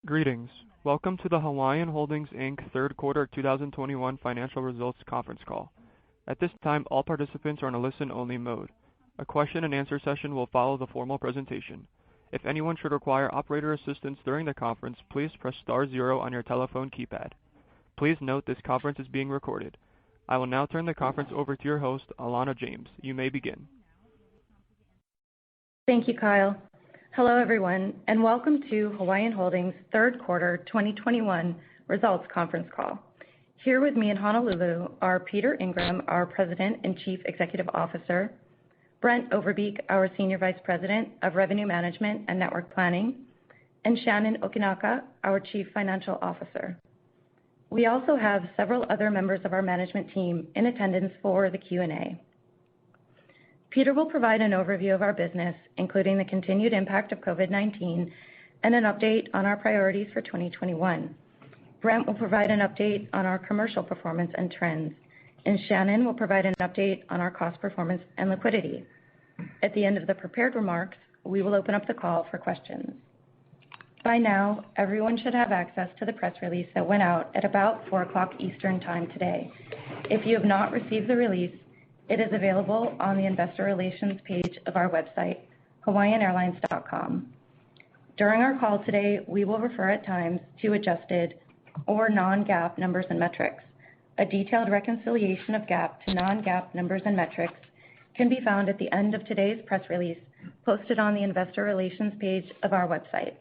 Greetings. Welcome to the Hawaiian Holdings, Inc. Third Quarter 2021 Financial Results Conference Call. At this time, all participants are in a listen-only mode. A question and answer session will follow the formal presentation. If anyone should require operator assistance during the conference, please press star zero on your telephone keypad. Please note this conference is being recorded. I will now turn the conference over to your host, Alana James. You may begin. Thank you, Kyle. Hello, everyone, and welcome to Hawaiian Holdings' Third Quarter 2021 Results Conference Call. Here with me in Honolulu are Peter Ingram, our President and Chief Executive Officer, Brent Overbeek, our Senior Vice President of Revenue Management and Network Planning, and Shannon Okinaka, our Chief Financial Officer. We also have several other members of our management team in attendance for the Q&A. Peter will provide an overview of our business, including the continued impact of COVID-19 and an update on our priorities for 2021. Brent will provide an update on our commercial performance and trends, and Shannon will provide an update on our cost performance and liquidity. At the end of the prepared remarks, we will open up the call for questions. By now, everyone should have access to the press release that went out at about 4 o'clock Eastern Time today. If you have not received the release, it is available on the Investor Relations page of our website, hawaiianairlines.com. During our call today, we will refer at times to adjusted or non-GAAP numbers and metrics. A detailed reconciliation of GAAP to non-GAAP numbers and metrics can be found at the end of today's press release posted on the Investor Relations page of our website.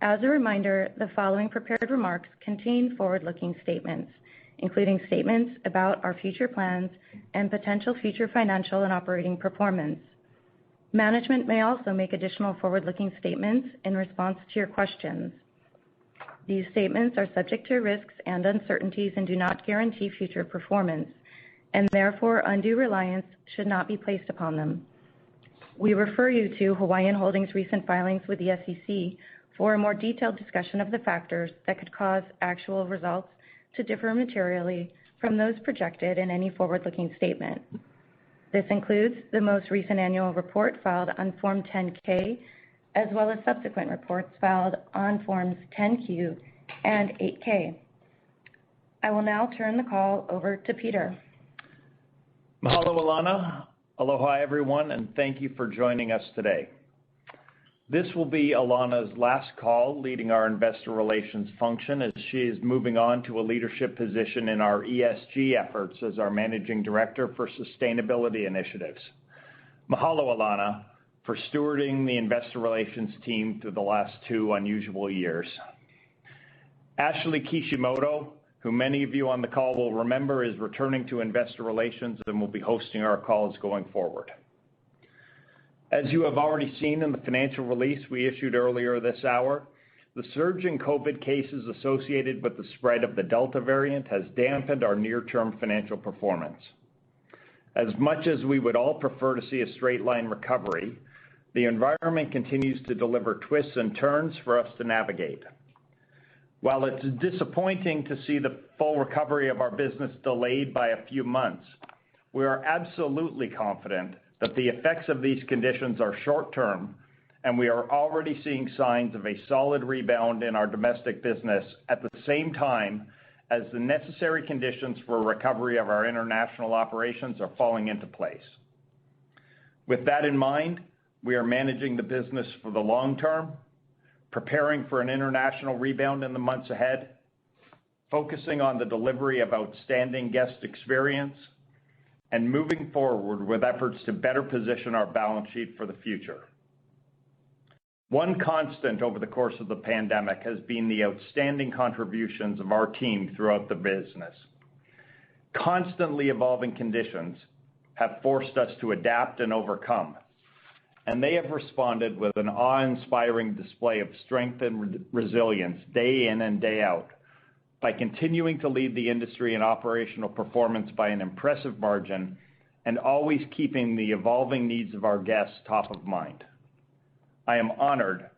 As a reminder, the following prepared remarks contain forward-looking statements, including statements about our future plans and potential future financial and operating performance. Management may also make additional forward-looking statements in response to your questions. These statements are subject to risks and uncertainties and do not guarantee future performance, and therefore undue reliance should not be placed upon them. We refer you to Hawaiian Holdings' recent filings with the SEC for a more detailed discussion of the factors that could cause actual results to differ materially from those projected in any forward-looking statement. This includes the most recent annual report filed on Form 10-K, as well as subsequent reports filed on Forms 10-Q and 8-K. I will now turn the call over to Peter. Mahalo, Alana. Aloha, everyone, and thank you for joining us today. This will be Alana's last call leading our investor relations function as she is moving on to a leadership position in our ESG efforts as our Managing Director for Sustainability Initiatives. Mahalo, Alana, for stewarding the investor relations team through the last 2 unusual years. Ashley Kishimoto, who many of you on the call will remember, is returning to investor relations and will be hosting our calls going forward. As you have already seen in the financial release we issued earlier this hour, the surge in COVID cases associated with the spread of the Delta variant has dampened our near-term financial performance. As much as we would all prefer to see a straight-line recovery, the environment continues to deliver twists and turns for us to navigate. While it's disappointing to see the full recovery of our business delayed by a few months, we are absolutely confident that the effects of these conditions are short-term, and we are already seeing signs of a solid rebound in our domestic business at the same time as the necessary conditions for recovery of our international operations are falling into place. With that in mind, we are managing the business for the long term, preparing for an international rebound in the months ahead, focusing on the delivery of outstanding guest experience, and moving forward with efforts to better position our balance sheet for the future. One constant over the course of the pandemic has been the outstanding contributions of our team throughout the business. Constantly evolving conditions have forced us to adapt and overcome, and they have responded with an awe-inspiring display of strength and resilience day in and day out, by continuing to lead the industry in operational performance by an impressive margin and always keeping the evolving needs of our guests top of mind. I am honored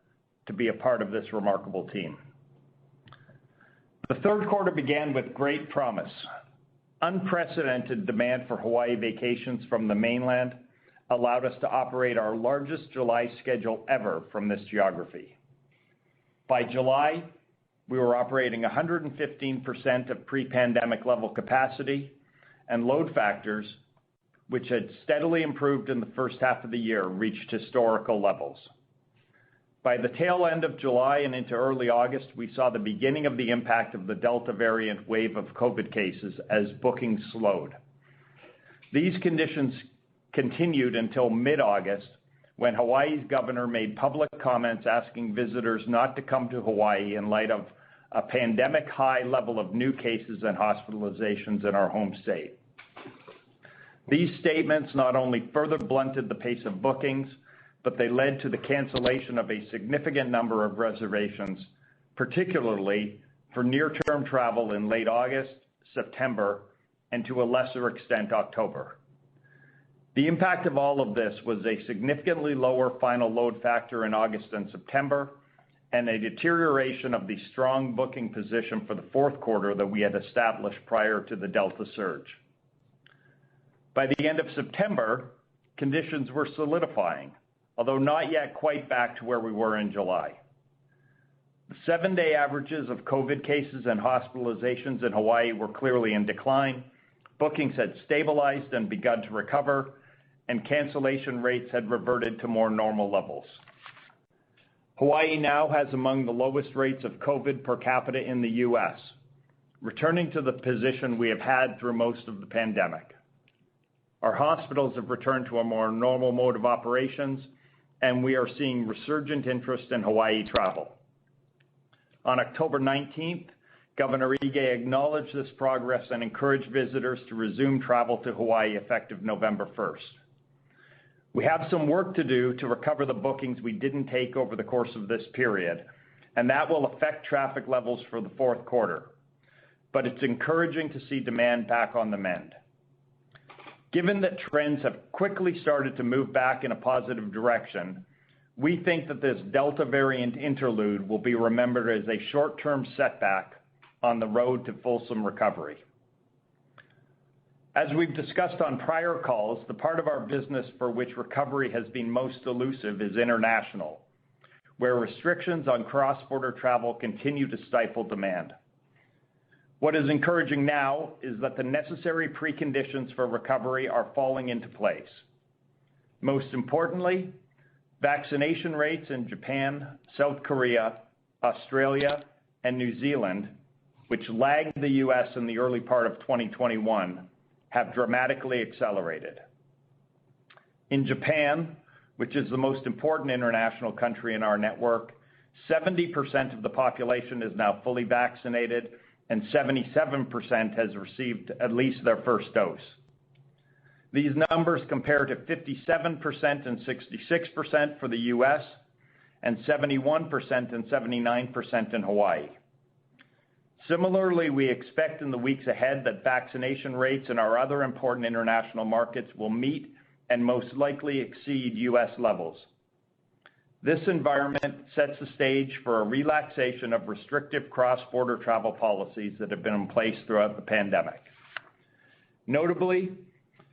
to be a part of this remarkable team. The third quarter began with great promise. Unprecedented demand for Hawaii vacations from the mainland allowed us to operate our largest July schedule ever from this geography. By July, we were operating 115% of pre-pandemic level capacity, and load factors, which had steadily improved in the first half of the year, reached historical levels. By the tail end of July and into early August, we saw the beginning of the impact of the Delta variant wave of COVID cases as bookings slowed. These conditions continued until mid-August, when Hawaii's governor made public comments asking visitors not to come to Hawaii in light of a pandemic high level of new cases and hospitalizations in our home state. These statements not only further blunted the pace of bookings, but they led to the cancellation of a significant number of reservations, particularly for near-term travel in late August, September, and to a lesser extent, October. The impact of all of this was a significantly lower final load factor in August and September, and a deterioration of the strong booking position for the fourth quarter that we had established prior to the Delta surge. By the end of September, conditions were solidifying, although not yet quite back to where we were in July. The 7-day averages of COVID cases and hospitalizations in Hawaii were clearly in decline, bookings had stabilized and begun to recover, and cancellation rates had reverted to more normal levels. Hawaii now has among the lowest rates of COVID per capita in the U.S., returning to the position we have had through most of the pandemic. Our hospitals have returned to a more normal mode of operations, and we are seeing resurgent interest in Hawaii travel. On October 19th, Governor Ige acknowledged this progress and encouraged visitors to resume travel to Hawaii effective November 1st. We have some work to do to recover the bookings we didn't take over the course of this period, and that will affect traffic levels for the fourth quarter. But it's encouraging to see demand back on the mend. Given that trends have quickly started to move back in a positive direction, we think that this Delta variant interlude will be remembered as a short-term setback on the road to fulsome recovery. As we've discussed on prior calls, the part of our business for which recovery has been most elusive is international, where restrictions on cross-border travel continue to stifle demand. What is encouraging now is that the necessary preconditions for recovery are falling into place. Most importantly, vaccination rates in Japan, South Korea, Australia, and New Zealand, which lagged the U.S. in the early part of 2021, have dramatically accelerated. In Japan, which is the most important international country in our network, 70% of the population is now fully vaccinated, and 77% has received at least their first dose. These numbers compare to 57% and 66% for the U.S., and 71% and 79% in Hawaii. Similarly, we expect in the weeks ahead that vaccination rates in our other important international markets will meet and most likely exceed U.S. levels. This environment sets the stage for a relaxation of restrictive cross-border travel policies that have been in place throughout the pandemic. Notably,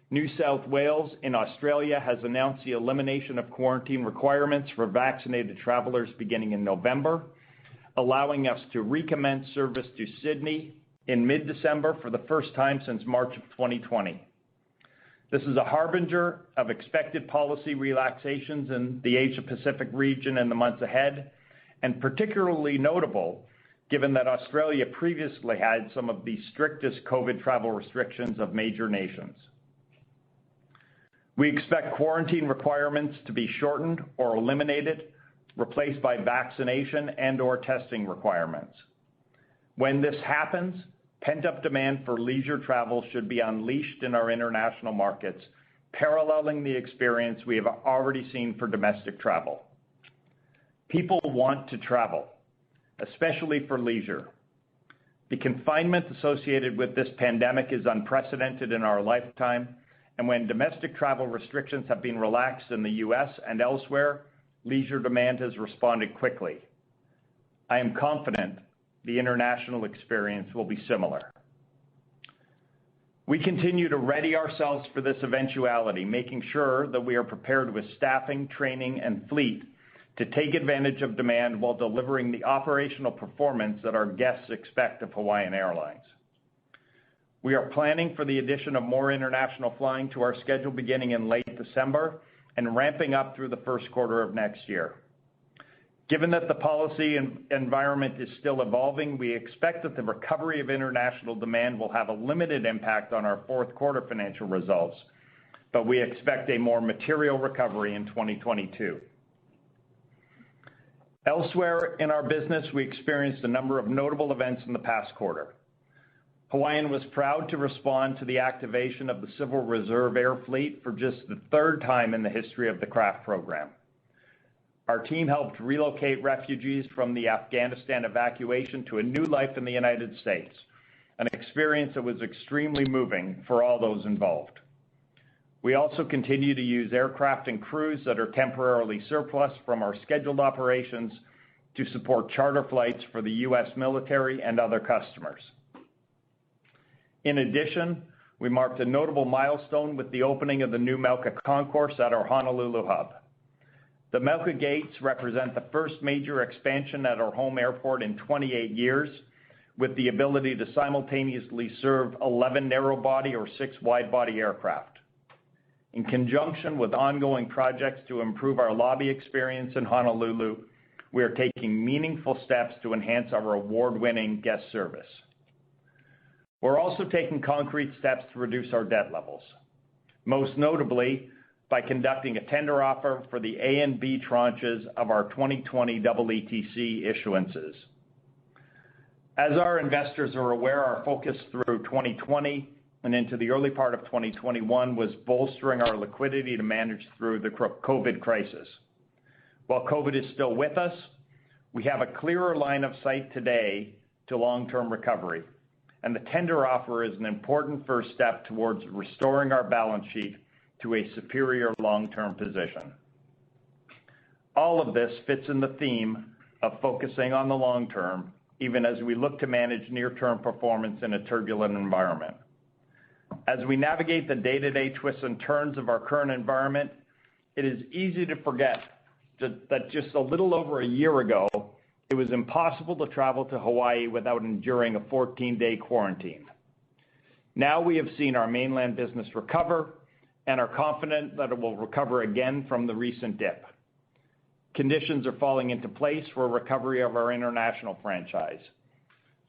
New South Wales in Australia has announced the elimination of quarantine requirements for vaccinated travelers beginning in November, allowing us to recommence service to Sydney in mid-December for the first time since March of 2020. This is a harbinger of expected policy relaxations in the Asia-Pacific region in the months ahead, and particularly notable given that Australia previously had some of the strictest COVID travel restrictions of major nations. We expect quarantine requirements to be shortened or eliminated, replaced by vaccination and/or testing requirements. When this happens, pent-up demand for leisure travel should be unleashed in our international markets, paralleling the experience we have already seen for domestic travel. People want to travel, especially for leisure. The confinement associated with this pandemic is unprecedented in our lifetime, and when domestic travel restrictions have been relaxed in the U.S. and elsewhere, leisure demand has responded quickly. I am confident the international experience will be similar. We continue to ready ourselves for this eventuality, making sure that we are prepared with staffing, training, and fleet to take advantage of demand while delivering the operational performance that our guests expect of Hawaiian Airlines. We are planning for the addition of more international flying to our schedule beginning in late December and ramping up through the first quarter of next year. Given that the policy environment is still evolving, we expect that the recovery of international demand will have a limited impact on our fourth quarter financial results, but we expect a more material recovery in 2022. Elsewhere in our business, we experienced a number of notable events in the past quarter. Hawaiian was proud to respond to the activation of the Civil Reserve Air Fleet for just the third time in the history of the CRAF program. Our team helped relocate refugees from the Afghanistan evacuation to a new life in the United States, an experience that was extremely moving for all those involved. We also continue to use aircraft and crews that are temporarily surplus from our scheduled operations to support charter flights for the U.S. military and other customers. In addition, we marked a notable milestone with the opening of the new Melka Concourse at our Honolulu hub. The Melka Gates represent the first major expansion at our home airport in 28 years, with the ability to simultaneously serve 11 narrow-body or 6 wide-body aircraft. In conjunction with ongoing projects to improve our lobby experience in Honolulu, we are taking meaningful steps to enhance our award-winning guest service. We're also taking concrete steps to reduce our debt levels, most notably by conducting a tender offer for the A and B tranches of our 2020 EETC issuances. As our investors are aware, our focus through 2020 and into the early part of 2021 was bolstering our liquidity to manage through the COVID crisis. While COVID is still with us, we have a clearer line of sight today to long-term recovery, and the tender offer is an important first step towards restoring our balance sheet to a superior long-term position. All of this fits in the theme of focusing on the long term, even as we look to manage near-term performance in a turbulent environment. As we navigate the day-to-day twists and turns of our current environment, it is easy to forget that just a little over a year ago, it was impossible to travel to Hawaii without enduring a 14-day quarantine. Now we have seen our mainland business recover and are confident that it will recover again from the recent dip. Conditions are falling into place for a recovery of our international franchise.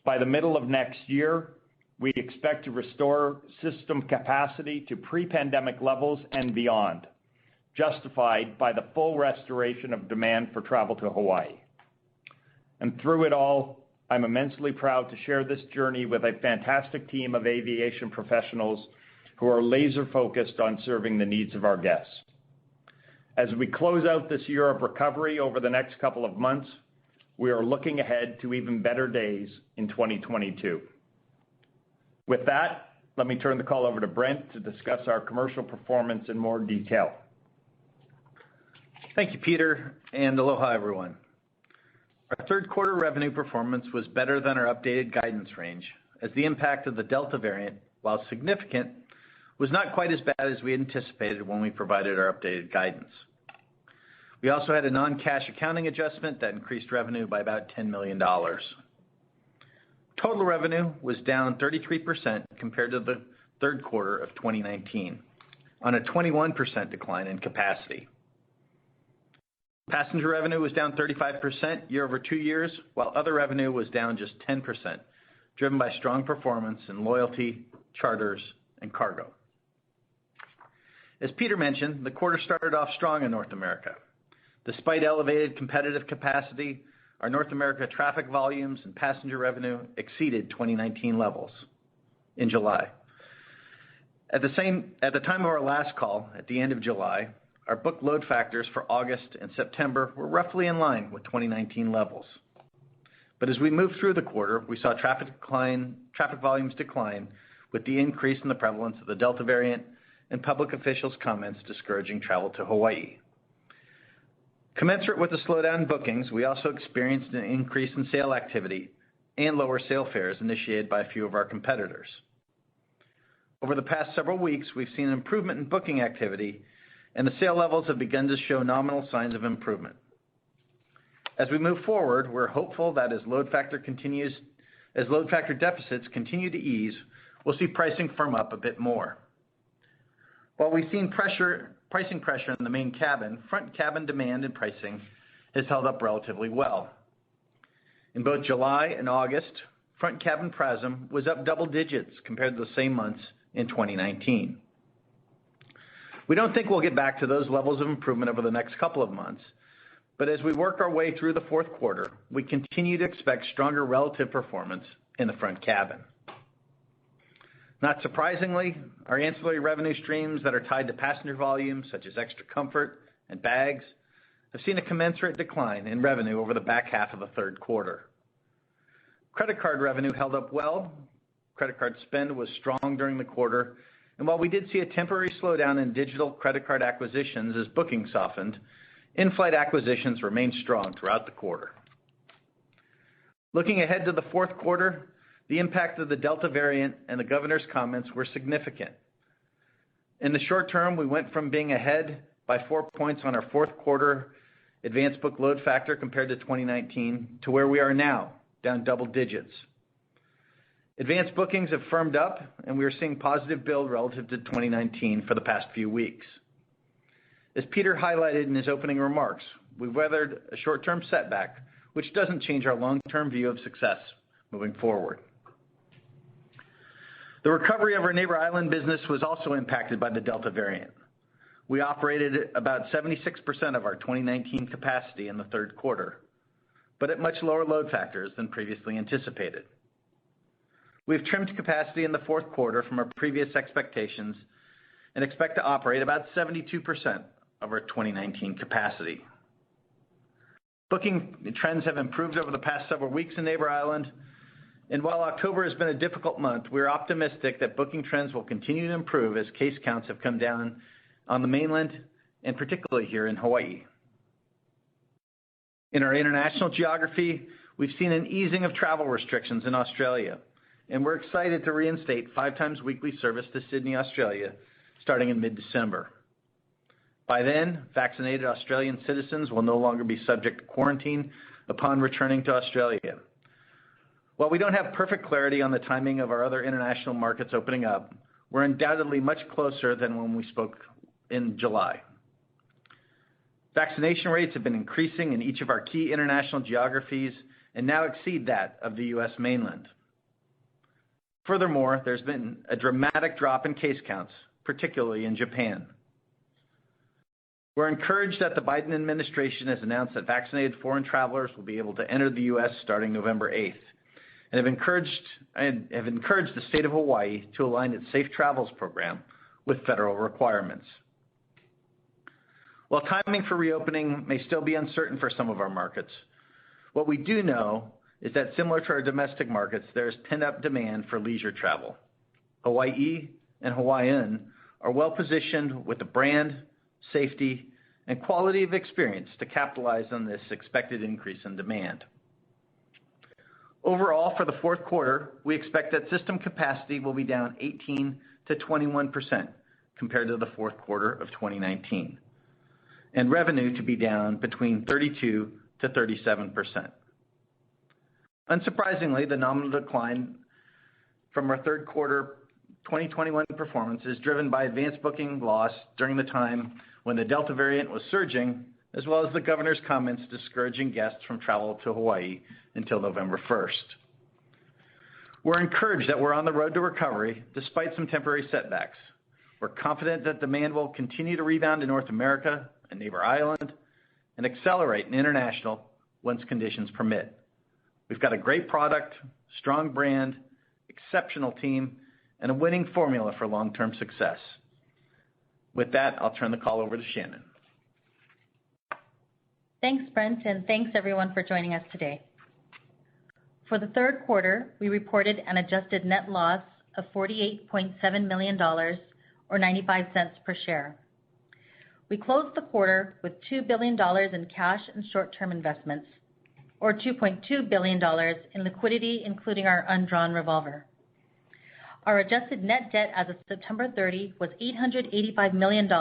By the middle of next year, we expect to restore system capacity to pre-pandemic levels and beyond, justified by the full restoration of demand for travel to Hawaii. And through it all, I'm immensely proud to share this journey with a fantastic team of aviation professionals who are laser focused on serving the needs of our guests. As we close out this year of recovery over the next couple of months, we are looking ahead to even better days in 2022. With that, let me turn the call over to Brent to discuss our commercial performance in more detail. Thank you, Peter, and aloha, everyone. Our third quarter revenue performance was better than our updated guidance range, as the impact of the Delta variant, while significant, was not quite as bad as we anticipated when we provided our updated guidance. We also had a non-cash accounting adjustment that increased revenue by about $10 million. Total revenue was down 33% compared to the third quarter of 2019, on a 21% decline in capacity. Passenger revenue was down 35% year over 2 years, while other revenue was down just 10%, driven by strong performance in loyalty, charters, and cargo. As Peter mentioned, the quarter started off strong in North America. Despite elevated competitive capacity, our North America traffic volumes and passenger revenue exceeded 2019 levels in July. At the time of our last call, at the end of July, our book load factors for August and September were roughly in line with 2019 levels. But as we moved through the quarter, we saw traffic volumes decline with the increase in the prevalence of the Delta variant and public officials' comments discouraging travel to Hawaii. Commensurate with the slowdown in bookings, we also experienced an increase in sale activity and lower sale fares initiated by a few of our competitors. Over the past several weeks, we've seen an improvement in booking activity, and the sale levels have begun to show nominal signs of improvement. As we move forward, we're hopeful that as load factor deficits continue to ease, we'll see pricing firm up a bit more. While we've seen pricing pressure in the main cabin, front cabin demand and pricing has held up relatively well. In both July and August, front cabin PRASM was up double digits compared to the same months in 2019. We don't think we'll get back to those levels of improvement over the next couple of months, but as we work our way through the fourth quarter, we continue to expect stronger relative performance in the front cabin. Not surprisingly, our ancillary revenue streams that are tied to passenger volumes, such as extra comfort and bags, have seen a commensurate decline in revenue over the back half of the third quarter. Credit card revenue held up well. Credit card spend was strong during the quarter, and while we did see a temporary slowdown in digital credit card acquisitions as bookings softened, in-flight acquisitions remained strong throughout the quarter. Looking ahead to the fourth quarter, the impact of the Delta variant and the governor's comments were significant. In the short term, we went from being ahead by 4 points on our fourth quarter advanced book load factor compared to 2019 to where we are now, down double digits. Advanced bookings have firmed up, and we are seeing positive build relative to 2019 for the past few weeks. As Peter highlighted in his opening remarks, we've weathered a short-term setback, which doesn't change our long-term view of success moving forward. The recovery of our neighbor island business was also impacted by the Delta variant. We operated about 76% of our 2019 capacity in the third quarter, but at much lower load factors than previously anticipated. We've trimmed capacity in the fourth quarter from our previous expectations and expect to operate about 72% of our 2019 capacity. Booking trends have improved over the past several weeks in Neighbor Island, and while October has been a difficult month, we're optimistic that booking trends will continue to improve as case counts have come down on the mainland and particularly here in Hawaii. In our international geography, we've seen an easing of travel restrictions in Australia, and we're excited to reinstate 5 times weekly service to Sydney, Australia, starting in mid-December. By then, vaccinated Australian citizens will no longer be subject to quarantine upon returning to Australia. While we don't have perfect clarity on the timing of our other international markets opening up, we're undoubtedly much closer than when we spoke in July. Vaccination rates have been increasing in each of our key international geographies and now exceed that of the U.S. mainland. Furthermore, there's been a dramatic drop in case counts, particularly in Japan. We're encouraged that the Biden administration has announced that vaccinated foreign travelers will be able to enter the U.S. starting November 8th, and have encouraged the state of Hawaii to align its Safe Travels program with federal requirements. While timing for reopening may still be uncertain for some of our markets, what we do know is that similar to our domestic markets, there is pent-up demand for leisure travel. Hawaii and Hawaiian are well positioned with the brand, safety, and quality of experience to capitalize on this expected increase in demand. Overall, for the fourth quarter, we expect that system capacity will be down 18 to 21% compared to the fourth quarter of 2019, and revenue to be down between 32 to 37%. Unsurprisingly, the nominal decline from our third quarter 2021 performance is driven by advanced booking loss during the time when the Delta variant was surging, as well as the governor's comments discouraging guests from travel to Hawaii until November 1st. We're encouraged that we're on the road to recovery despite some temporary setbacks. We're confident that demand will continue to rebound in North America and Neighbor Island and accelerate in international once conditions permit. We've got a great product, strong brand, exceptional team, and a winning formula for long-term success. With that, I'll turn the call over to Shannon. Thanks, Brent, and thanks everyone for joining us today. For the third quarter, we reported an adjusted net loss of $48.7 million, or 95 cents per share. We closed the quarter with $2 billion in cash and short-term investments, or $2.2 billion in liquidity, including our undrawn revolver. Our adjusted net debt as of September 30 was $885 million,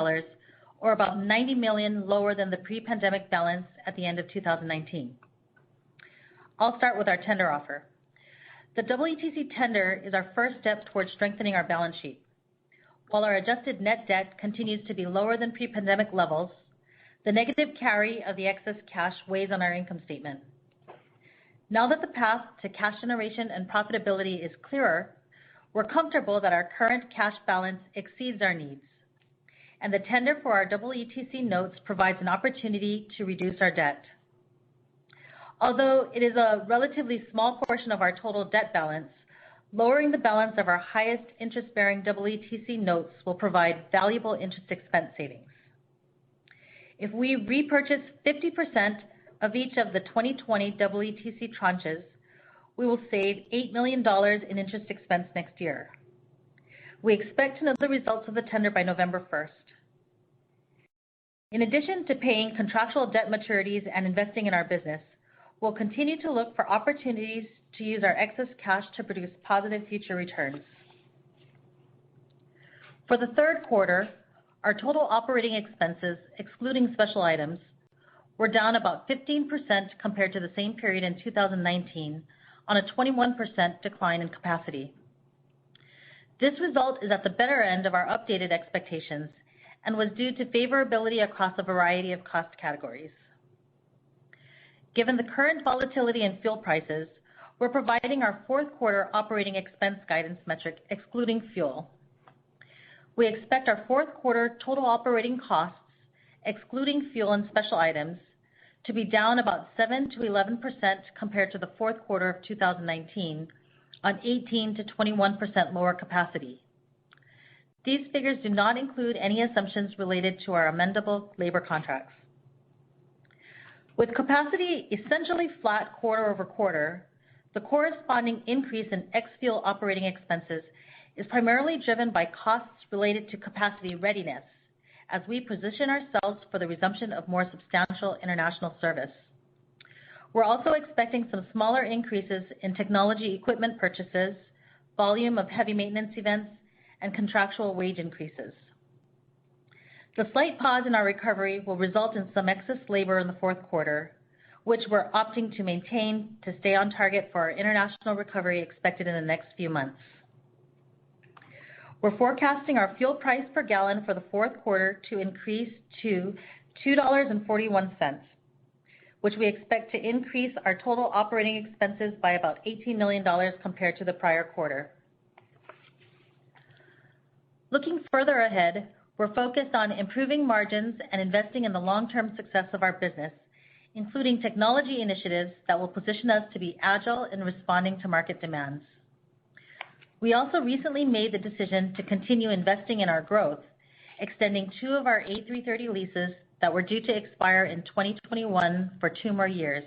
or about $90 million lower than the pre-pandemic balance at the end of 2019. I'll start with our tender offer. The EETC tender is our first step towards strengthening our balance sheet. While our adjusted net debt continues to be lower than pre-pandemic levels, the negative carry of the excess cash weighs on our income statement. Now that the path to cash generation and profitability is clearer, we're comfortable that our current cash balance exceeds our needs, and the tender for our EETC notes provides an opportunity to reduce our debt. Although it is a relatively small portion of our total debt balance, lowering the balance of our highest interest-bearing EETC notes will provide valuable interest expense savings. If we repurchase 50% of each of the 2020 EETC tranches, we will save $8 million in interest expense next year. We expect to know the results of the tender by November 1st. In addition to paying contractual debt maturities and investing in our business, we'll continue to look for opportunities to use our excess cash to produce positive future returns. For the third quarter, our total operating expenses, excluding special items, were down about 15% compared to the same period in 2019 on a 21% decline in capacity. This result is at the better end of our updated expectations and was due to favorability across a variety of cost categories. Given the current volatility in fuel prices, we're providing our fourth quarter operating expense guidance metric excluding fuel. We expect our fourth quarter total operating costs, excluding fuel and special items, to be down about 7 to 11% compared to the fourth quarter of 2019 on 18 to 21% lower capacity. These figures do not include any assumptions related to our amendable labor contracts. With capacity essentially flat quarter over quarter, the corresponding increase in ex-fuel operating expenses is primarily driven by costs related to capacity readiness as we position ourselves for the resumption of more substantial international service. We're also expecting some smaller increases in technology equipment purchases, volume of heavy maintenance events, and contractual wage increases. The slight pause in our recovery will result in some excess labor in the fourth quarter, which we're opting to maintain to stay on target for our international recovery expected in the next few months. We're forecasting our fuel price per gallon for the fourth quarter to increase to $2.41, which we expect to increase our total operating expenses by about $18 million compared to the prior quarter. Looking further ahead, we're focused on improving margins and investing in the long-term success of our business, including technology initiatives that will position us to be agile in responding to market demands. We also recently made the decision to continue investing in our growth, extending 2 of our A330 leases that were due to expire in 2021 for 2 more years,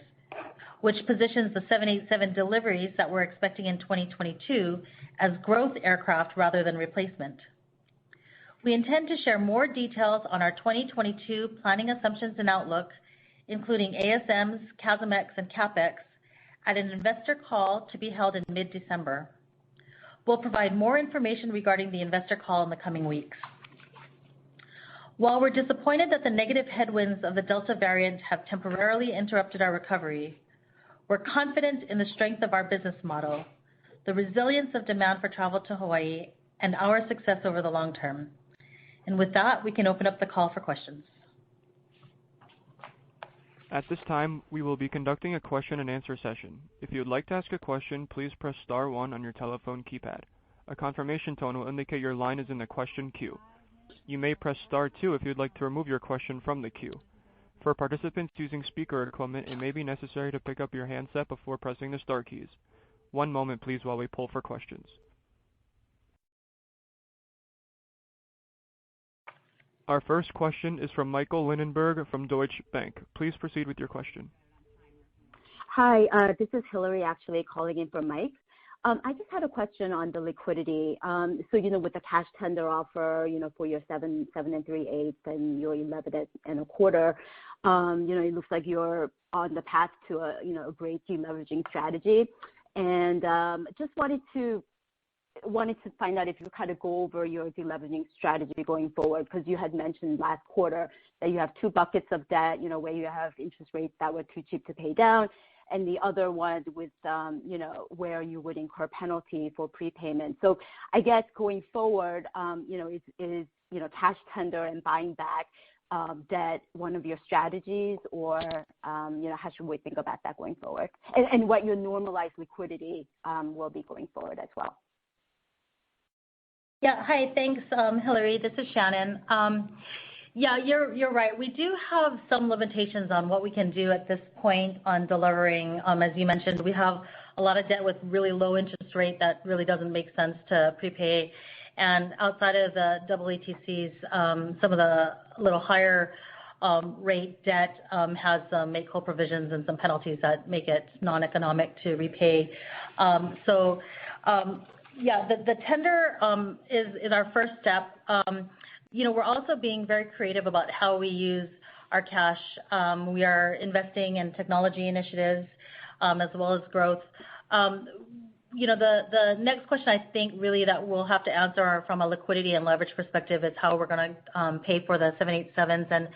which positions the 787 deliveries that we're expecting in 2022 as growth aircraft rather than replacement. We intend to share more details on our 2022 planning assumptions and outlook, including ASMs, CASM-ex, and CAPEX, at an investor call to be held in mid-December. We'll provide more information regarding the investor call in the coming weeks. While we're disappointed that the negative headwinds of the Delta variant have temporarily interrupted our recovery, we're confident in the strength of our business model, the resilience of demand for travel to Hawaii, and our success over the long term. And with that, we can open up the call for questions. At this time, we will be conducting a question and answer session. If you would like to ask a question, please press star 1 on your telephone keypad. A confirmation tone will indicate your line is in the question queue. You may press star 2 if you'd like to remove your question from the queue. For participants using speaker equipment, it may be necessary to pick up your handset before pressing the star keys. One moment please while we pull for questions. Our first question is from Michael Linenberg from Deutsche Bank. Please proceed with your question. Hi, this is Hillary actually calling in for Mike. I just had a question on the liquidity. So, with the cash tender offer, for your 7 3/8 and your 11 1/4, it looks like you're on the path to a great deleveraging strategy. And just wanted to find out if you kind of go over your deleveraging strategy going forward, because you had mentioned last quarter that you have 2 buckets of debt, where you have interest rates that were too cheap to pay down, and the other one with, where you would incur penalty for prepayment. So I guess going forward, is cash tender and buying back debt one of your strategies, or how should we think about that going forward, and what your normalized liquidity will be going forward as well? Yeah, hi, thanks, Hillary. This is Shannon. Yeah, you're right. We do have some limitations on what we can do at this point on delivering. As you mentioned, we have a lot of debt with really low interest rate that really doesn't make sense to prepay. And outside of the EETCs, some of the little higher rate debt has some make-whole provisions and some penalties that make it non-economic to repay. The tender is our first step. We're also being very creative about how we use our cash. We are investing in technology initiatives as well as growth. The next question I think really that we'll have to answer from a liquidity and leverage perspective is how we're going to pay for the 787s. And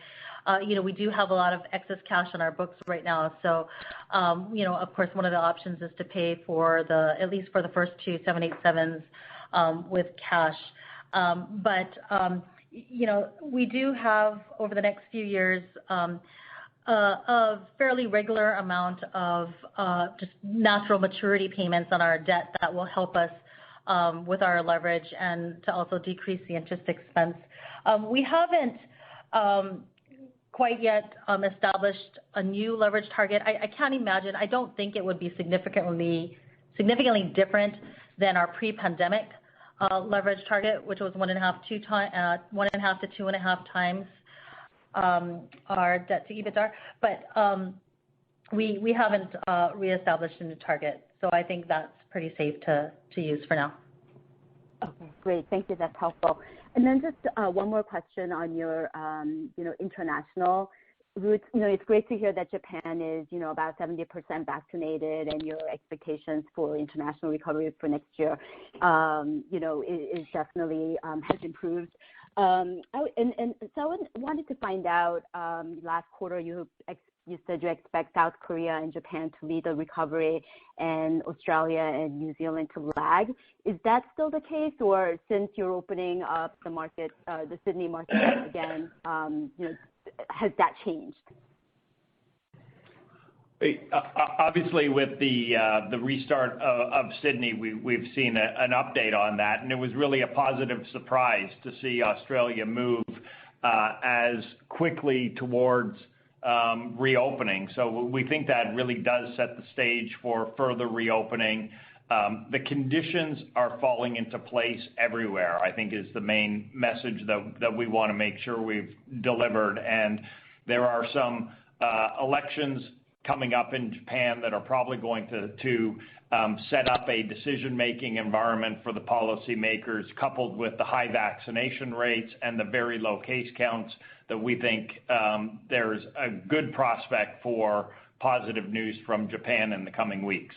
we do have a lot of excess cash on our books right now. So, of course, one of the options is to pay for at least for the first two 787s with cash. We do have over the next few years a fairly regular amount of just natural maturity payments on our debt that will help us with our leverage and to also decrease the interest expense. We haven't quite yet established a new leverage target. I can't imagine. I don't think it would be significantly different than our pre-pandemic leverage target, which was 1.5 to 2.5 times our debt to EBITDA. But we haven't reestablished a new target, so I think that's pretty safe to use for now. Okay, great. Thank you. That's helpful. And then just one more question on your, international routes. It's great to hear that Japan is, about 70% vaccinated, and your expectations for international recovery for next year, is definitely has improved. So I wanted to find out, last quarter you said you expect South Korea and Japan to lead the recovery and Australia and New Zealand to lag. Is that still the case, or since you're opening up the market, the Sydney market again, has that changed? Obviously, with the restart of Sydney, we've seen an update on that, and it was really a positive surprise to see Australia move as quickly towards reopening. So we think that really does set the stage for further reopening. The conditions are falling into place everywhere, I think, is the main message that we want to make sure we've delivered. And there are some elections coming up in Japan that are probably going to set up a decision-making environment for the policymakers, coupled with the high vaccination rates and the very low case counts, that we think there's a good prospect for positive news from Japan in the coming weeks.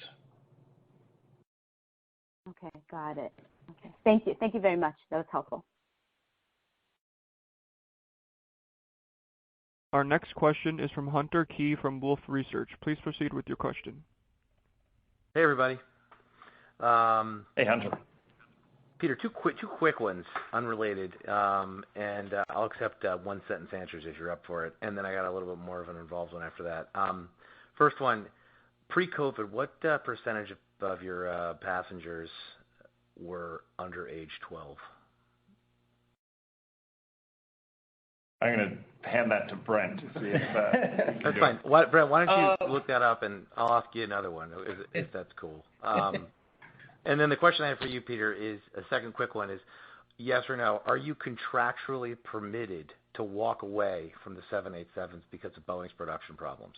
Okay, got it. Okay, thank you. Thank you very much. That was helpful. Our next question is from Hunter Key from Wolfe Research. Please proceed with your question. Hey, everybody. Hey, Hunter. Peter, two quick ones, unrelated, and I'll accept one-sentence answers if you're up for it, and then I got a little bit more of an involved one after that. First one, pre-COVID, what percentage of your passengers were under age 12? I'm going to hand that to Brent to see if that's fine. Brent, why don't you look that up, and I'll ask you another one if that's cool. And then the question I have for you, Peter, is a second quick one is, yes or no, are you contractually permitted to walk away from the 787s because of Boeing's production problems?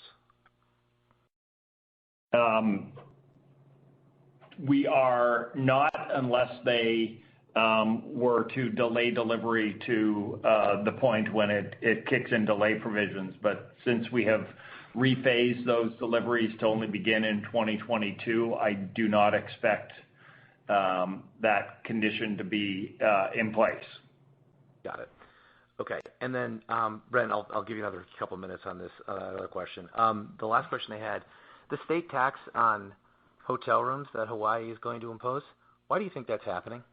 We are not, unless they were to delay delivery to the point when it kicks in delay provisions. But since we have rephased those deliveries to only begin in 2022, I do not expect that condition to be in place. Got it. Okay. And then, Brent, I'll give you another couple minutes on this other question. The last question I had, the state tax on hotel rooms that Hawaii is going to impose, why do you think that's happening?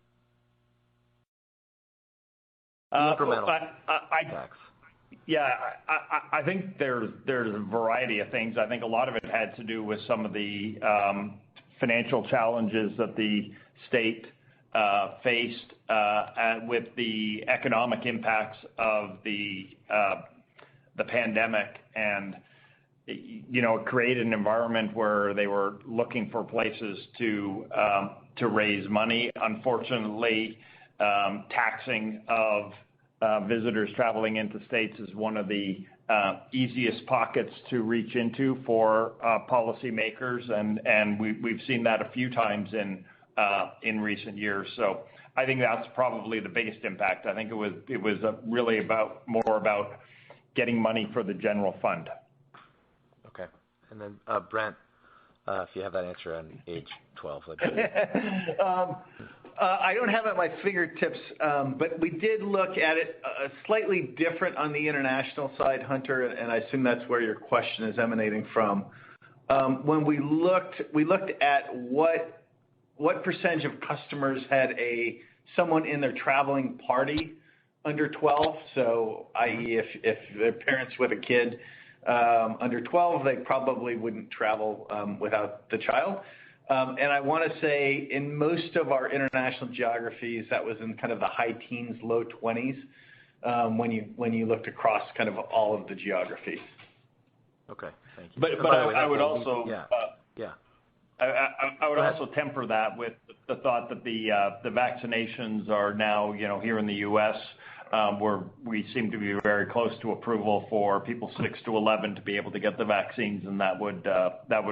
Incremental tax. Yeah, I think there's a variety of things. I think a lot of it had to do with some of the financial challenges that the state faced with the economic impacts of the pandemic, and it created an environment where they were looking for places to raise money. Unfortunately, taxing of visitors traveling into states is one of the easiest pockets to reach into for policymakers, and we've seen that a few times in recent years. So I think that's probably the biggest impact. I think it was really more about getting money for the general fund. Okay, and then Brent, if you have that answer on age 12, I don't have it at my fingertips, but we did look at it slightly different on the international side, Hunter, and I assume that's where your question is emanating from. When we looked at what percentage of customers had someone in their traveling party under 12, so i.e. if their parents with a kid under 12, they probably wouldn't travel without the child. And I want to say in most of our international geographies, that was in kind of the high teens, low 20s when you looked across kind of all of the geographies. Okay, thank you. But I would also I would also temper that with the thought that the vaccinations are now, here in the U.S., where we seem to be very close to approval for people 6 to 11 to be able to get the vaccines, and that would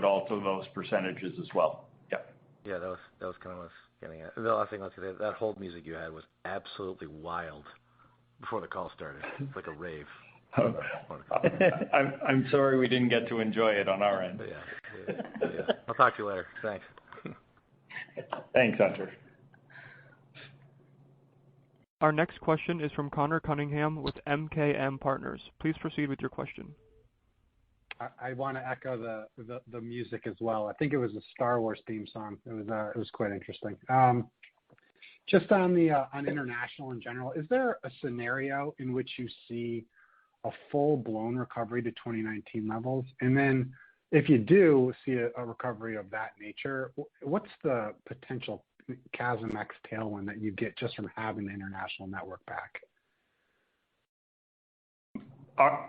alter those percentages as well. Yeah. Yeah, that was kind of what I was getting at. The last thing I was going to say, that hold music you had was absolutely wild before the call started. It's like a rave. I'm sorry we didn't get to enjoy it on our end. Yeah. I'll talk to you later. Thanks. Thanks, Hunter. Our next question is from Connor Cunningham with MKM Partners. Please proceed with your question. I want to echo the music as well. I think it was a Star Wars theme song. It was quite interesting. Just on international in general, is there a scenario in which you see a full-blown recovery to 2019 levels? And then if you do see a recovery of that nature, what's the potential CASM-ex tailwind that you get just from having the international network back?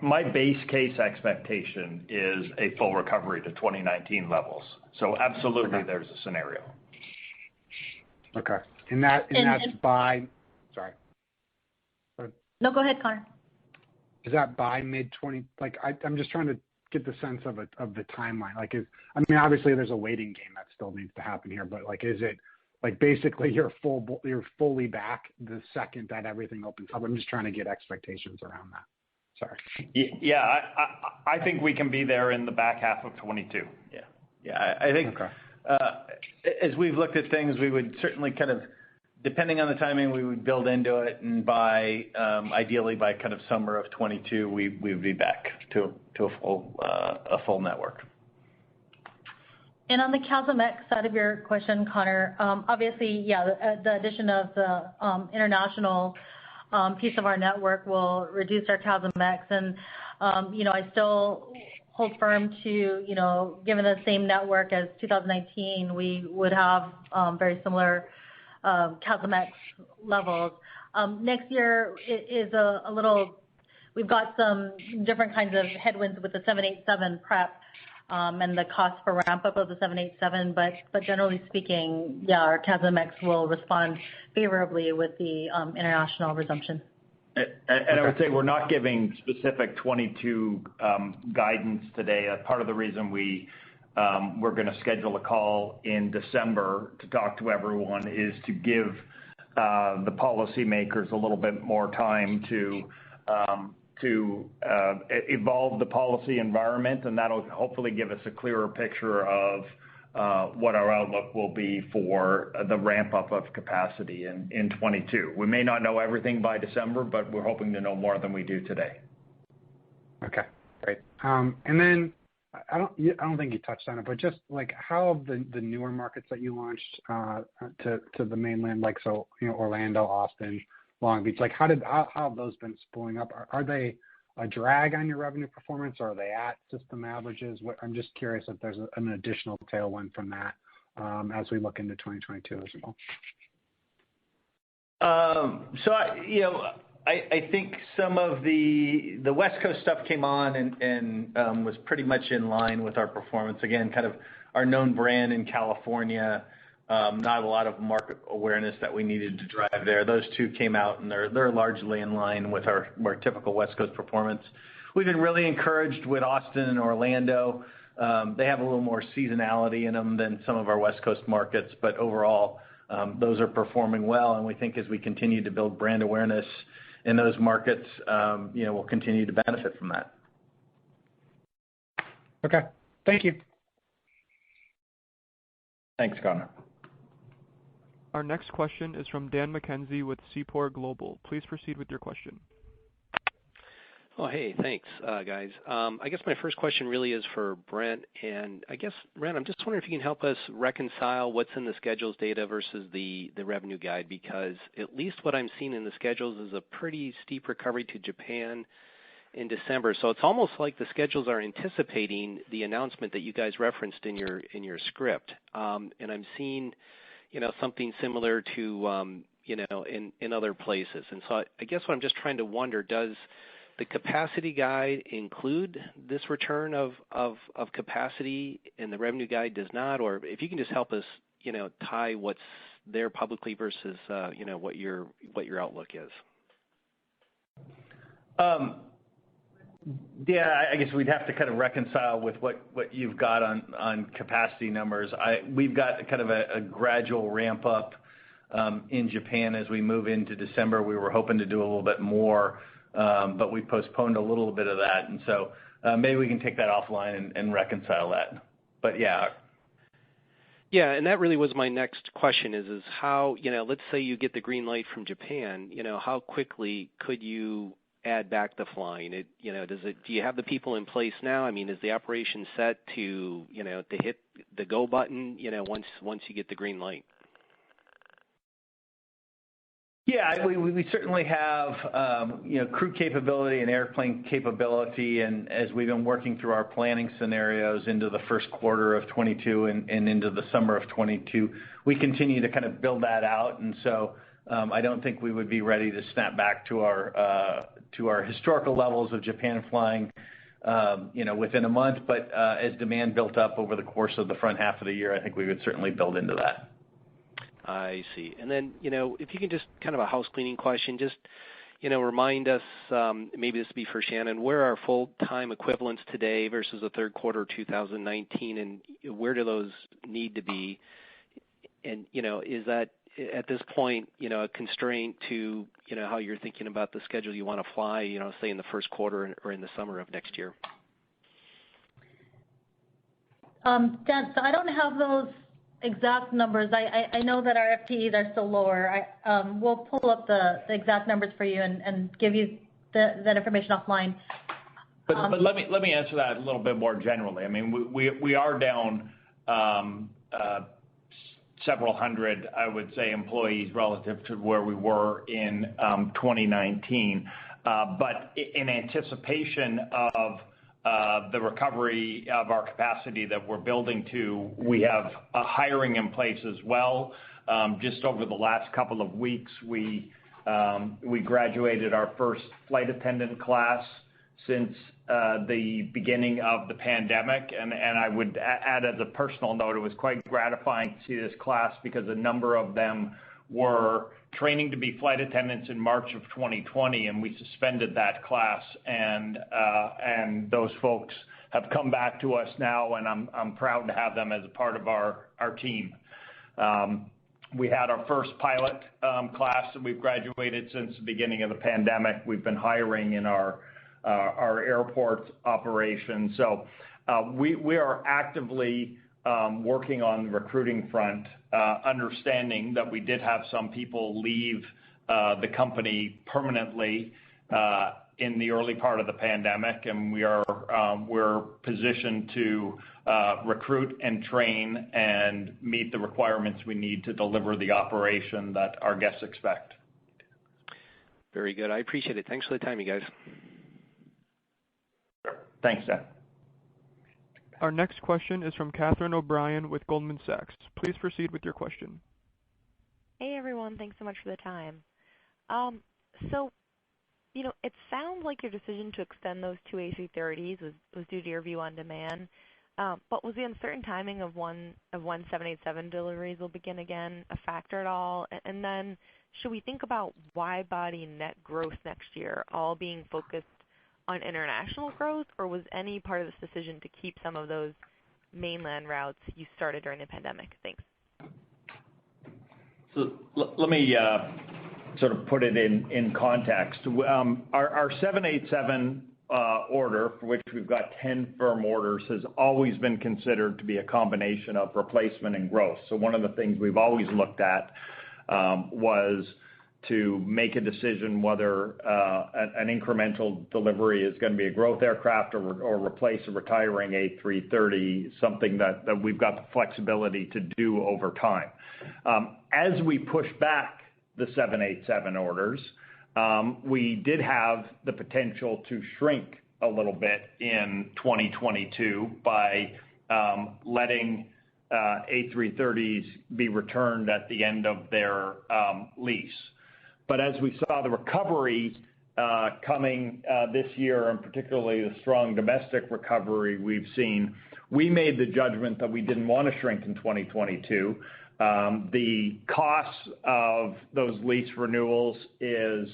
My base case expectation is a full recovery to 2019 levels. So absolutely, there's a scenario. Okay, and that's by. Sorry. No, go ahead, Connor. Is that by mid-20? I'm just trying to get the sense of the timeline. Obviously there's a waiting game that still needs to happen here, but is it basically you're fully back the second that everything opens up? I'm just trying to get expectations around that. Sorry. Yeah, I think we can be there in the back half of 22. Yeah, I think as we've looked at things, we would certainly kind of, depending on the timing, we would build into it, and ideally by kind of summer of 22, we would be back to a full network. And on the CASM-ex side of your question, Connor, obviously, the addition of the international piece of our network will reduce our CASM-ex, and I still hold firm to, given the same network as 2019, we would have very similar CASM-ex levels. Next year is a little, we've got some different kinds of headwinds with the 787 prep and the cost for ramp up of the 787, but generally speaking, our CASM-ex will respond favorably with the international resumption. And I would say we're not giving specific 22 guidance today. Part of the reason we're going to schedule a call in December to talk to everyone is to give the policymakers a little bit more time to evolve the policy environment, and that'll hopefully give us a clearer picture of what our outlook will be for the ramp up of capacity in 22. We may not know everything by December, but we're hoping to know more than we do today. Okay, great. And then I don't think you touched on it, but just like how have the newer markets that you launched to the mainland, like Orlando, Austin, Long Beach, like how have those been spooling up? Are they a drag on your revenue performance, or are they at system averages? I'm just curious if there's an additional tailwind from that as we look into 2022 as well. I think some of the West Coast stuff came on and was pretty much in line with our performance. Again, kind of our known brand in California, not a lot of market awareness that we needed to drive there. Those two came out, and they're largely in line with our more typical West Coast performance. We've been really encouraged with Austin and Orlando. They have a little more seasonality in them than some of our West Coast markets, but overall, those are performing well, and we think as we continue to build brand awareness in those markets, we'll continue to benefit from that. Okay. Thank you. Thanks, Connor. Our next question is from Dan McKenzie with Seaport Global. Please proceed with your question. Oh, hey, thanks, guys. I guess my first question really is for Brent. And I guess, Brent, I'm just wondering if you can help us reconcile what's in the schedules data versus the revenue guide, because at least what I'm seeing in the schedules is a pretty steep recovery to Japan in December. So it's almost like the schedules are anticipating the announcement that you guys referenced in your script. And I'm seeing, something similar to, in other places. And so I guess what I'm just trying to wonder, does the capacity guide include this return of capacity and the revenue guide does not? Or if you can just help us, tie what's there publicly versus, what your outlook is. Yeah, I guess we'd have to kind of reconcile with what you've got on capacity numbers. We've got kind of a gradual ramp up in Japan as we move into December. We were hoping to do a little bit more, but we postponed a little bit of that. And so maybe we can take that offline and reconcile that. But yeah. Yeah, and that really was my next question is how, let's say you get the green light from Japan, how quickly could you add back the flying? Do you have the people in place now? I mean, is the operation set to hit the go button, once you get the green light? Yeah, we certainly have crew capability and airplane capability, and as we've been working through our planning scenarios into the first quarter of 22 and into the summer of 22, we continue to kind of build that out, and so I don't think we would be ready to snap back to our historical levels of Japan flying, within a month. But as demand built up over the course of the front half of the year, I think we would certainly build into that. I see. And then, if you can just kind of a house cleaning question, just, remind us, maybe this would be for Shannon, where are full-time equivalents today versus the third quarter 2019, and where do those need to be? And, is that at this point, a constraint to, how you're thinking about the schedule you want to fly, say in the first quarter or in the summer of next year? Dan, so I don't have those exact numbers. I know that our FTEs are still lower. We'll pull up the exact numbers for you and give you that information offline. But let me answer that a little bit more generally. I mean, we are down several hundred, I would say, employees relative to where we were in 2019. But in anticipation of the recovery of our capacity that we're building to, we have hiring in place as well. Just over the last couple of weeks, we graduated our first flight attendant class since the beginning of the pandemic. And I would add as a personal note, it was quite gratifying to see this class because a number of them were training to be flight attendants in March of 2020, and we suspended that class. And those folks have come back to us now, and I'm proud to have them as a part of our team. We had our first pilot class that we've graduated since the beginning of the pandemic. We've been hiring in our airport operations. So we are actively working on the recruiting front, understanding that we did have some people leave the company permanently in the early part of the pandemic, and we're positioned to recruit and train and meet the requirements we need to deliver the operation that our guests expect. Very good. I appreciate it. Thanks for the time, you guys. Sure. Thanks, Dan. Our next question is from Catherine O'Brien with Goldman Sachs. Please proceed with your question. Hey, everyone. Thanks so much for the time. It sounds like your decision to extend those two A330s was due to your view on demand. But was the uncertain timing of when 787 deliveries will begin again a factor at all? And then should we think about wide-body net growth next year all being focused on international growth, or was any part of this decision to keep some of those mainland routes you started during the pandemic? Thanks. So let me sort of put it in context. Our 787 order, for which we've got 10 firm orders, has always been considered to be a combination of replacement and growth. So one of the things we've always looked at was to make a decision whether an incremental delivery is going to be a growth aircraft or replace a retiring A330, something that we've got the flexibility to do over time. As we push back the 787 orders, we did have the potential to shrink a little bit in 2022 by letting A330s be returned at the end of their lease. But as we saw the recovery coming this year, and particularly the strong domestic recovery we've seen, we made the judgment that we didn't want to shrink in 2022. The costs of those lease renewals is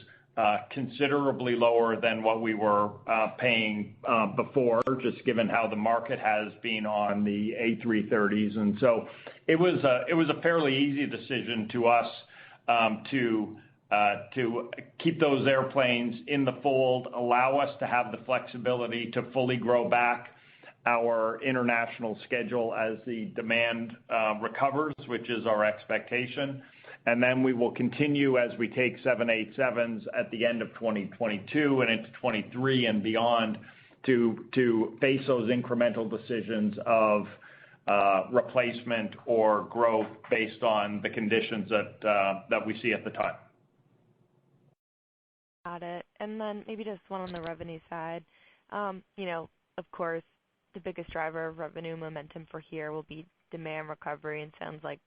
considerably lower than what we were paying before, just given how the market has been on the A330s. And so it was a fairly easy decision to us to keep those airplanes in the fold, allow us to have the flexibility to fully grow back our international schedule as the demand recovers, which is our expectation. And then we will continue as we take 787s at the end of 2022 and into 23 and beyond to face those incremental decisions of replacement or growth based on the conditions that we see at the time. Got it. And then maybe just one on the revenue side. Of course, the biggest driver of revenue momentum for here will be demand recovery, and sounds like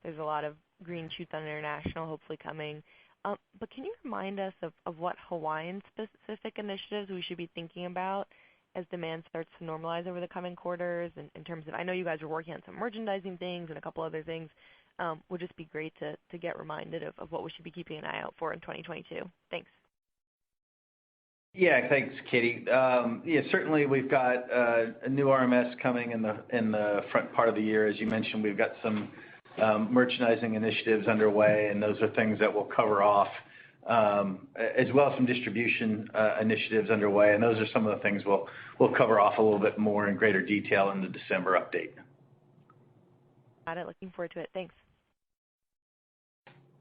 there's a lot of green shoots on international hopefully coming. But can you remind us of what Hawaiian-specific initiatives we should be thinking about as demand starts to normalize over the coming quarters? In terms of, I know you guys are working on some merchandising things and a couple other things. Would just be great to get reminded of what we should be keeping an eye out for in 2022. Thanks. Yeah, thanks, Katie. Certainly we've got a new RMS coming in the front part of the year. As you mentioned, we've got some merchandising initiatives underway, and those are things that we'll cover off, as well as some distribution initiatives underway. And those are some of the things we'll cover off a little bit more in greater detail in the December update. Got it. Looking forward to it. Thanks.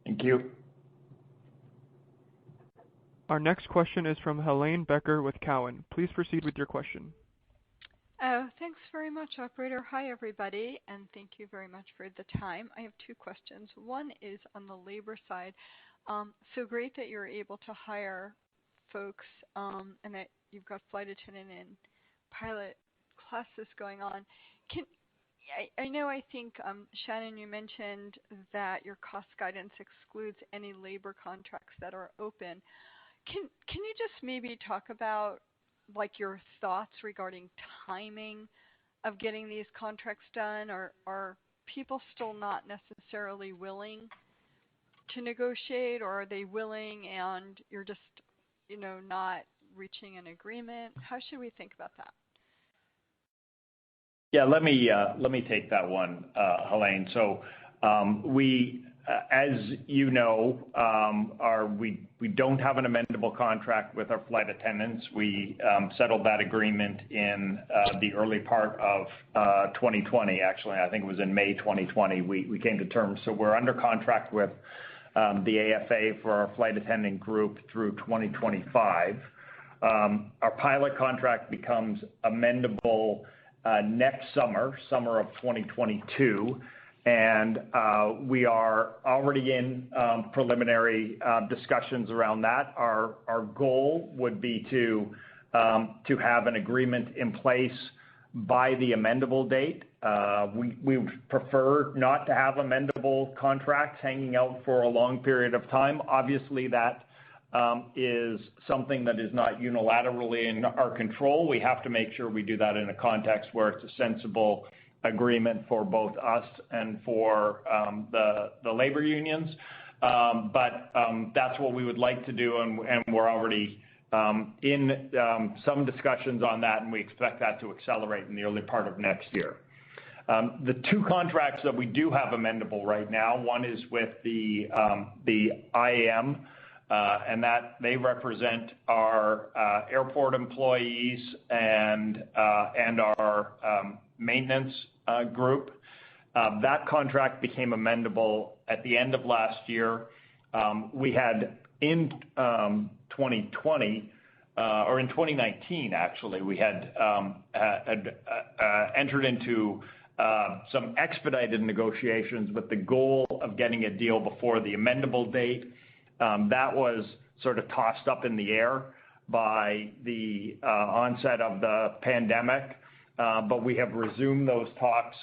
Thank you. Our next question is from Helane Becker with Cowen. Please proceed with your question. Thanks very much, operator. Hi, everybody, and thank you very much for the time. I have two questions. One is on the labor side. So great that you're able to hire folks and that you've got flight attendant and pilot classes going on. I think, Shannon, you mentioned that your cost guidance excludes any labor contracts that are open. Can you just maybe talk about your thoughts regarding timing of getting these contracts done? Or are people still not necessarily willing to negotiate, or are they willing and you're just not reaching an agreement? How should we think about that? Yeah, let me take that one, Helane. So we, as you know, we don't have an amendable contract with our flight attendants. We settled that agreement in the early part of 2020. Actually, I think it was in May 2020. We came to terms. So we're under contract with the AFA for our flight attendant group through 2025. Our pilot contract becomes amendable next summer of 2022, and we are already in preliminary discussions around that. Our goal would be to have an agreement in place by the amendable date. We would prefer not to have amendable contracts hanging out for a long period of time. Obviously, that is something that is not unilaterally in our control. We have to make sure we do that in a context where it's a sensible agreement for both us and for the labor unions. But that's what we would like to do, and we're already in some discussions on that, and we expect that to accelerate in the early part of next year. The two contracts that we do have amendable right now, one is with the IAM, and that they represent our airport employees and our maintenance group. That contract became amendable at the end of last year. We had in 2020 or in 2019 actually, we had entered into some expedited negotiations with the goal of getting a deal before the amendable date. That was sort of tossed up in the air by the onset of the pandemic, but we have resumed those talks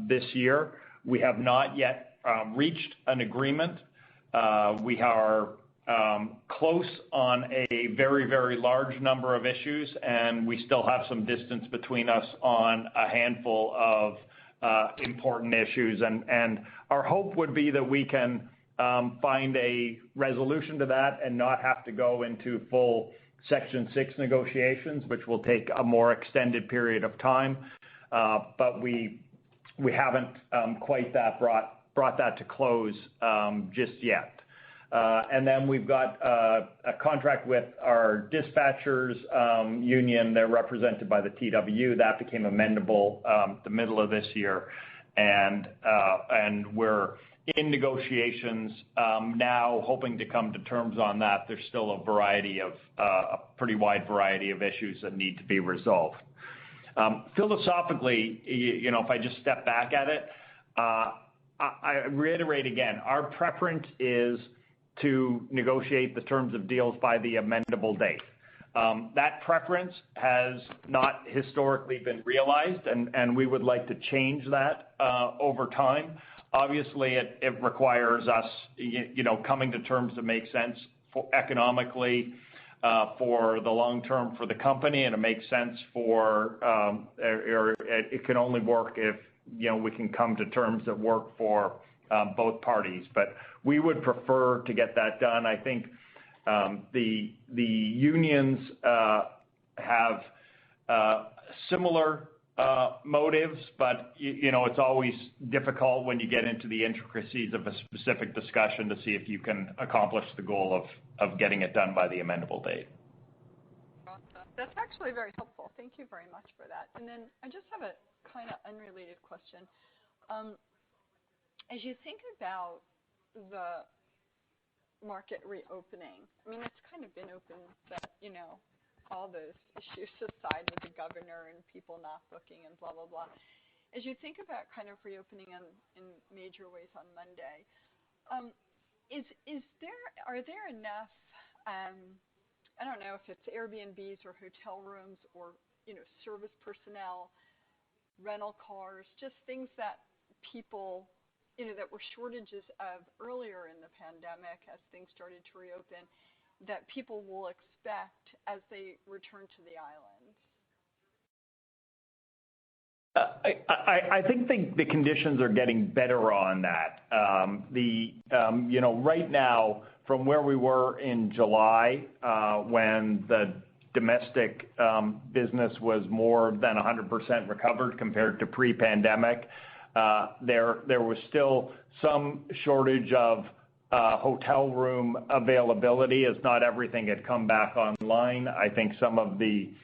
this year. We have not yet reached an agreement. We are close on a very, very large number of issues, and we still have some distance between us on a handful of important issues. And our hope would be that we can find a resolution to that and not have to go into full Section 6 negotiations, which will take a more extended period of time. But we haven't quite brought that to close just yet. And then we've got a contract with our dispatchers union. They're represented by the TW. That became amendable the middle of this year, and we're in negotiations now, hoping to come to terms on that. There's still a pretty wide variety of issues that need to be resolved. Philosophically, if I just step back at it, I reiterate again, our preference is to negotiate the terms of deals by the amendable date. That preference has not historically been realized, and we would like to change that over time. Obviously, it requires us, coming to terms that make sense economically for the long term for the company, and it makes sense or it can only work if we can come to terms that work for both parties. But we would prefer to get that done. I think the unions have similar motives, but it's always difficult when you get into the intricacies of a specific discussion to see if you can accomplish the goal of getting it done by the amendable date. That's actually very helpful. Thank you very much for that. And then I just have a kind of unrelated question. As you think about the market reopening, I mean, it's kind of been open, but all those issues aside with the governor and people not booking and blah, blah, blah. As you think about kind of reopening in major ways on Monday, are there enough, I don't know if it's Airbnbs or hotel rooms or, service personnel, rental cars, just things that people, that were shortages of earlier in the pandemic as things started to reopen, that people will expect as they return to the islands? I think the conditions are getting better on that. Right now, from where we were in July, when the domestic business was more than 100% recovered compared to pre-pandemic, there was still some shortage of hotel room availability, as not everything had come back online. I think some of the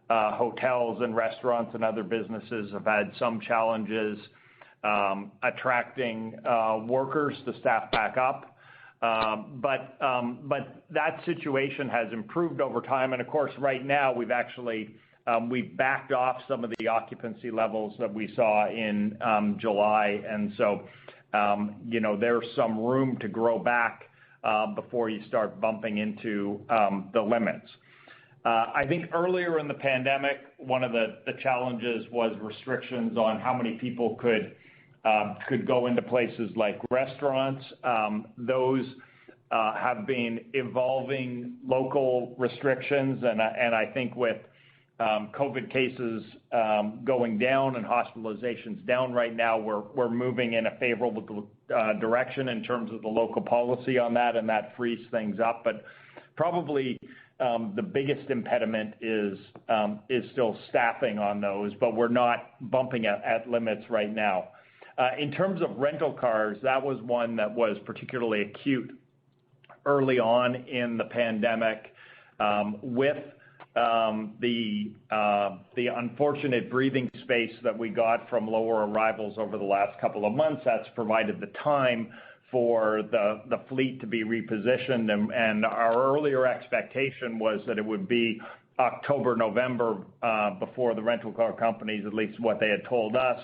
hotels and restaurants and other businesses have had some challenges attracting workers to staff back up. But that situation has improved over time. And of course, right now we've backed off some of the occupancy levels that we saw in July. And so, there's some room to grow back before you start bumping into the limits. I think earlier in the pandemic, one of the challenges was restrictions on how many people could go into places like restaurants. Those have been evolving local restrictions, and I think with COVID cases going down and hospitalizations down right now, we're moving in a favorable direction in terms of the local policy on that, and that frees things up. But probably the biggest impediment is still staffing on those, but we're not bumping at limits right now. In terms of rental cars, that was one that was particularly acute early on in the pandemic with the unfortunate breathing space that we got from lower arrivals over the last couple of months. That's provided the time for the fleet to be repositioned, and our earlier expectation was that it would be October, November before the rental car companies, at least what they had told us,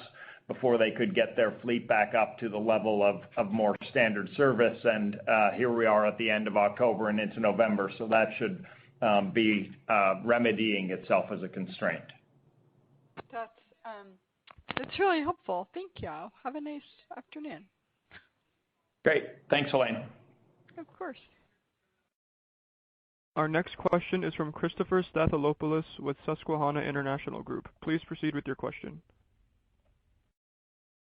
before they could get their fleet back up to the level of more standard service. And here we are at the end of October and into November, so that should be remedying itself as a constraint. That's really helpful. Thank you. Have a nice afternoon. Great. Thanks, Elaine. Of course. Our next question is from Christopher Stathalopoulos with Susquehanna International Group. Please proceed with your question.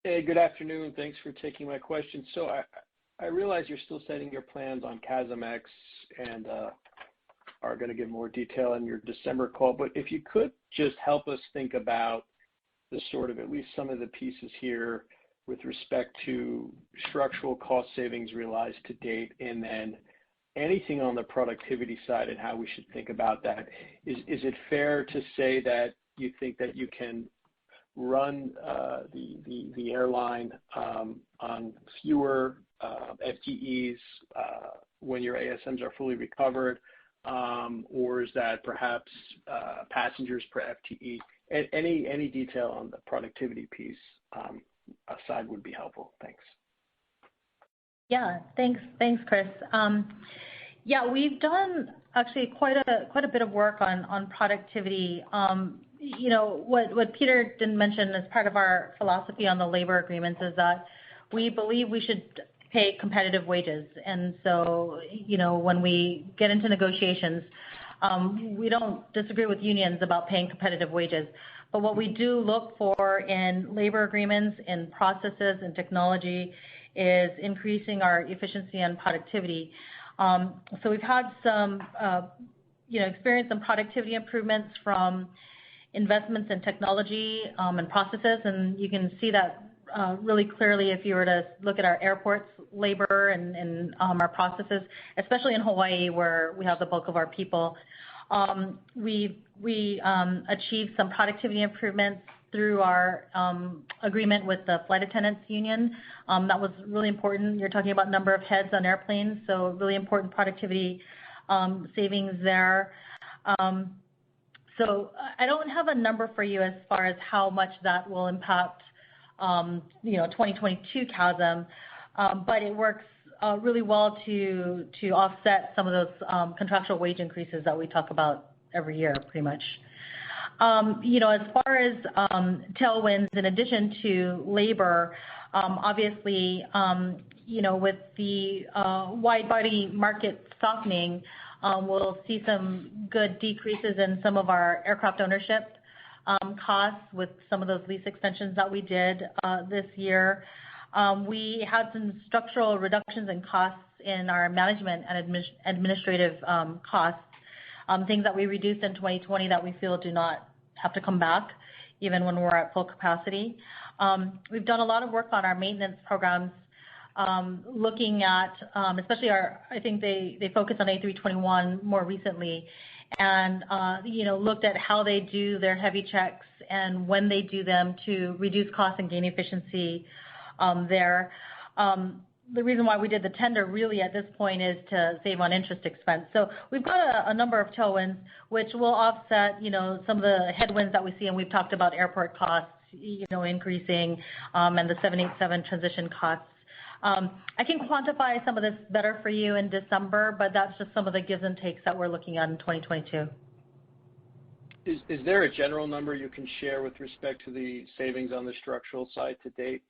Hey, good afternoon. Thanks for taking my question. So I realize you're still setting your plans on CASM-X and are going to give more detail in your December call. But if you could just help us think about the sort of at least some of the pieces here with respect to structural cost savings realized to date, and then anything on the productivity side and how we should think about that. Is it fair to say that you think that you can run the airline on fewer FTEs when your ASMs are fully recovered, or is that perhaps passengers per FTE? Any detail on the productivity piece aside would be helpful. Thanks. Yeah, thanks, Chris. We've done actually quite a bit of work on productivity. What Peter didn't mention as part of our philosophy on the labor agreements is that we believe we should pay competitive wages. And so, when we get into negotiations, we don't disagree with unions about paying competitive wages. But what we do look for in labor agreements, in processes and technology, is increasing our efficiency and productivity. So we've had some, experience in productivity improvements from investments in technology and processes, and you can see that really clearly if you were to look at our airports labor and our processes, especially in Hawaii where we have the bulk of our people. We achieved some productivity improvements through our agreement with the flight attendants union. That was really important. You're talking about number of heads on airplanes, so really important productivity savings there. So I don't have a number for you as far as how much that will impact 2022 CASM, but it works really well to offset some of those contractual wage increases that we talk about every year, pretty much. As far as tailwinds, in addition to labor, obviously, with the wide-body market softening, we'll see some good decreases in some of our aircraft ownership costs with some of those lease extensions that we did this year. We had some structural reductions in costs in our management and administrative costs, things that we reduced in 2020 that we feel do not have to come back even when we're at full capacity. We've done a lot of work on our maintenance programs, looking at, especially I think they focus on A321 more recently, and looked at how they do their heavy checks and when they do them to reduce costs and gain efficiency there. the reason why we did the tender really at this point is to save on interest expense. So we've got a number of tailwinds which will offset, some of the headwinds that we see, and we've talked about airport costs, increasing, and the 787 transition costs. I can quantify some of this better for you in December, but that's just some of the gives and takes that we're looking at in 2022. Is there a general number you can share with respect to the savings on the structural side to date?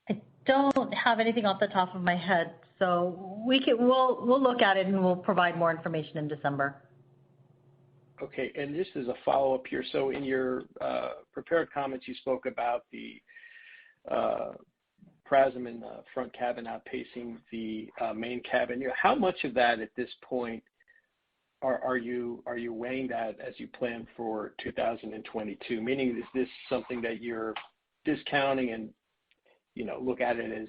I don't have anything off the top of my head, so we'll look at it and we'll provide more information in December. Okay, and just as a follow-up here, so in your prepared comments, you spoke about the PRASM in the front cabin outpacing the main cabin. How much of that at this point are you weighing that as you plan for 2022? Meaning, is this something that you're discounting and look at it as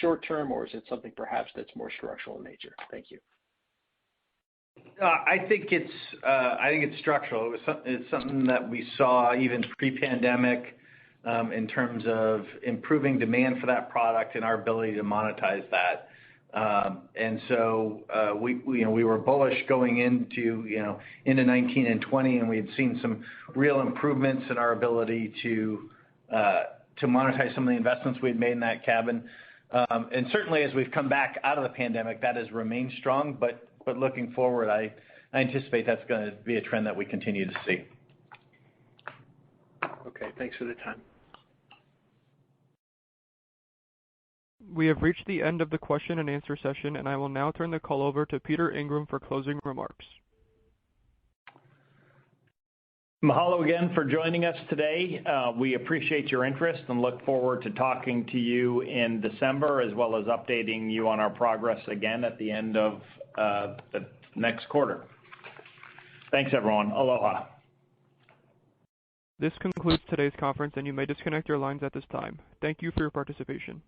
short term, or is it something perhaps that's more structural in nature? Thank you. I think it's structural. It's something that we saw even pre-pandemic in terms of improving demand for that product and our ability to monetize that. And so we were bullish going into 19 and 20, and we had seen some real improvements in our ability to monetize some of the investments we had made in that cabin. And certainly as we've come back out of the pandemic, that has remained strong. But looking forward, I anticipate that's going to be a trend that we continue to see. Okay, thanks for the time. We have reached the end of the question and answer session, and I will now turn the call over to Peter Ingram for closing remarks. Mahalo again for joining us today. We appreciate your interest and look forward to talking to you in December, as well as updating you on our progress again at the end of the next quarter. Thanks, everyone. Aloha. This concludes today's conference, and you may disconnect your lines at this time. Thank you for your participation.